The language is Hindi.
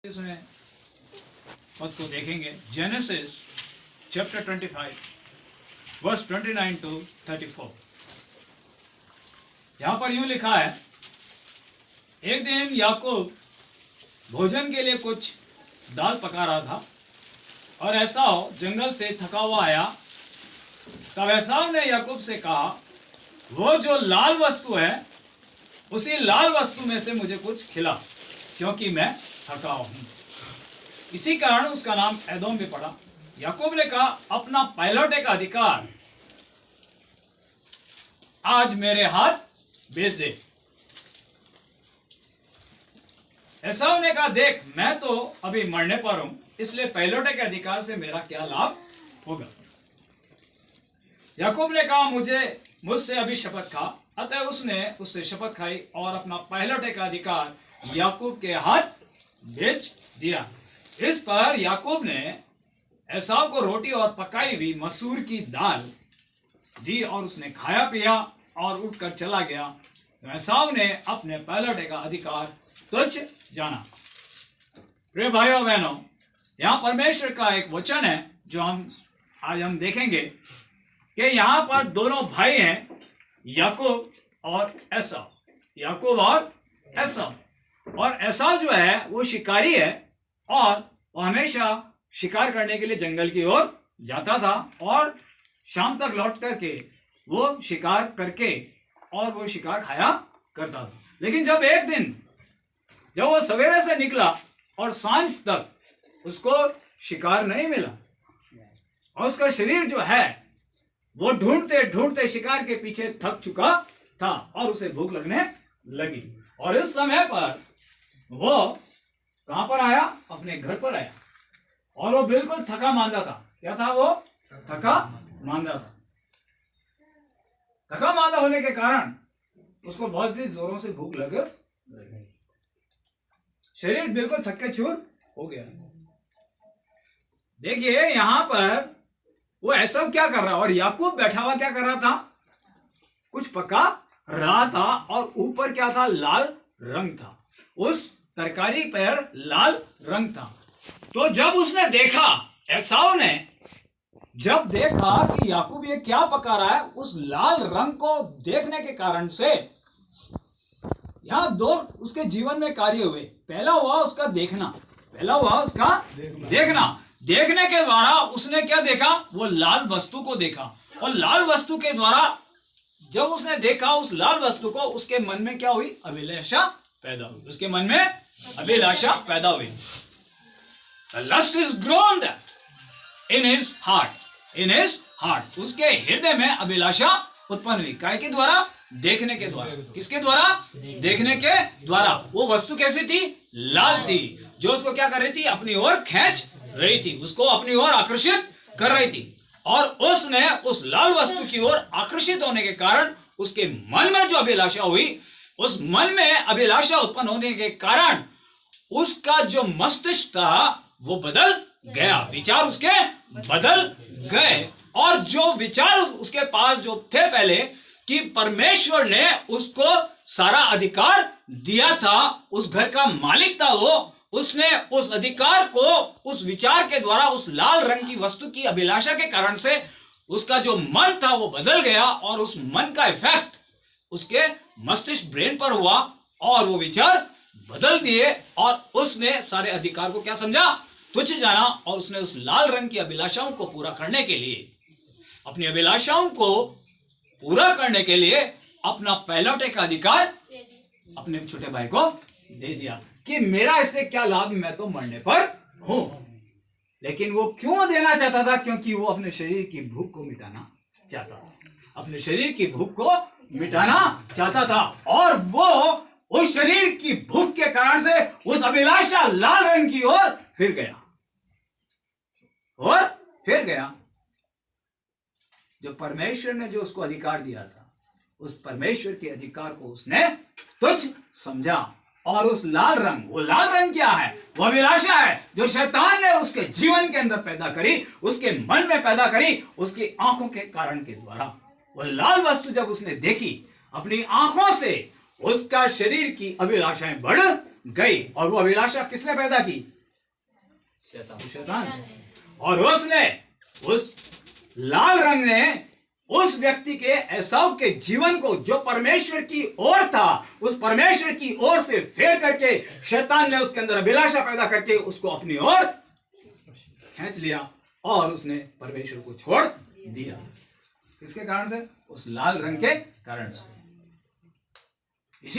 इसमें पद को देखेंगे। Genesis chapter 25 verse 29 to 34। यहां पर यूं लिखा है, एक दिन याकूब भोजन के लिए कुछ दाल पका रहा था और एसाव जंगल से थका हुआ आया। तब एसाव ने याकूब से कहा, वो जो लाल वस्तु है उसी लाल वस्तु में से मुझे कुछ खिला, क्योंकि मैं थका हूं। इसी कारण उसका नाम एदोम भी पड़ा। याकूब ने कहा, अपना पहलौठे का अधिकार आज मेरे हाथ भेज दे। एसाव ने कहा, देख मैं तो अभी मरने पर हूं, इसलिए पहलौठे के अधिकार से मेरा क्या लाभ होगा। याकूब ने कहा, मुझसे अभी शपथ खा। अतः उसने उससे शपथ खाई और अपना पहलौठे का अधिकार याकूब के हाथ भेज दिया। इस पर याकूब ने एसाव को रोटी और पकाई हुई मसूर की दाल दी और उसने खाया पिया और उठकर चला गया। एसाव ने अपने पहलौठे का अधिकार तुच्छ जाना। प्रिय भाइयों बहनों, यहाँ परमेश्वर का एक वचन है जो आज हम देखेंगे कि यहाँ पर दोनों भाई हैं, याकूब और एसाव। याकूब और एसाव। और एसाव जो है वो शिकारी है और वो हमेशा शिकार करने के लिए जंगल की ओर जाता था और शाम तक लौट करके वो शिकार करके और वो शिकार खाया करता था। लेकिन जब एक दिन जब वो सवेरे से निकला और सांझ तक उसको शिकार नहीं मिला और उसका शरीर जो है वो ढूंढते ढूंढते शिकार के पीछे थक चुका था और उसे भूख लगने लगी। और इस समय पर वो कहां पर आया? अपने घर पर आया और वो बिल्कुल थका मांदा था। क्या था वो? थका मांदा था। थका मांदा होने के कारण उसको बहुत ही जोरों से भूख लग गई। शरीर बिल्कुल थके चूर हो गया। देखिए यहां पर वो ऐसा क्या कर रहा और याकूब बैठा हुआ क्या कर रहा था? कुछ पका रहा था और ऊपर क्या था? लाल रंग था। उस तरकारी पर लाल रंग था। तो जब उसने देखा, एसाव ने जब देखा कि याकूब ये क्या पका रहा है, उस लाल रंग को देखने के कारण से यहां दो उसके जीवन में कार्य हुए। पहला हुआ उसका देखना। देखने के द्वारा उसने क्या देखा? वो लाल वस्तु को देखा। और लाल वस्तु के द्वारा जब उसने देखा उस लाल वस्तु को, उसके मन में क्या हुई? अभिलाषा पैदा हुई। उसके मन में अभिलाषा पैदा हुई। The lust is grown in his heart. उसके हृदय में अभिलाषा उत्पन्न हुई। काय के द्वारा? देखने के द्वारा। किसके द्वारा? देखने के द्वारा। वो वस्तु कैसी थी? लाल थी, जो उसको क्या कर रही थी? अपनी ओर खींच रही थी, उसको अपनी ओर आकर्षित कर रही थी। और उसने उस लाल वस्तु की ओर आकर्षित होने के कारण उसके मन में जो अभिलाषा हुई, उस मन में अभिलाषा उत्पन्न होने के कारण उसका जो मस्तिष्क था वो बदल गया। विचार उसके बदल गए। और जो विचार उसके पास जो थे पहले कि परमेश्वर ने उसको सारा अधिकार दिया था, उस घर का मालिक था वो, उसने उस अधिकार को उस विचार के द्वारा, उस लाल रंग की वस्तु की अभिलाषा के कारण से उसका जो मन था वो बदल गया और उस मन का इफेक्ट उसके मस्तिष्क ब्रेन पर हुआ और वो विचार बदल दिए और उसने सारे अधिकार को क्या समझा? तुच्छ जाना। और उसने उस लाल रंग की अभिलाषाओं को पूरा करने के लिए, अपनी अभिलाषाओं को पूरा करने के लिए अपना पहलौठे का अधिकार अपने छोटे भाई को दे दिया कि मेरा इससे क्या लाभ, मैं तो मरने पर हूं। लेकिन वो क्यों देना चाहता था? क्योंकि वो अपने शरीर की भूख को मिटाना चाहता था। अपने शरीर की भूख को मिटाना चाहता था और वो उस शरीर की भूख के कारण से उस अभिलाषा लाल रंग की ओर फिर गया। जो परमेश्वर ने जो उसको अधिकार दिया था, उस परमेश्वर के अधिकार को उसने तुच्छ समझा। और उस लाल रंग, वो लाल रंग क्या है? वो अभिलाषा है जो शैतान ने उसके जीवन के अंदर पैदा करी, उसके मन में पैदा करी, उसकी आंखों के कारण के द्वारा। वो लाल वस्तु जब उसने देखी अपनी आंखों से, उसका शरीर की अभिलाषाएं बढ़ गई और वो अभिलाषा किसने पैदा की? शैतान। और उसने, उस लाल रंग ने उस व्यक्ति के, एसाव के जीवन को, जो परमेश्वर की ओर था, उस परमेश्वर की ओर से फेर करके शैतान ने उसके अंदर अभिलाषा पैदा करके उसको अपनी ओर खींच लिया और उसने परमेश्वर को छोड़ दिया। किसके कारण से? उस लाल रंग के कारण से।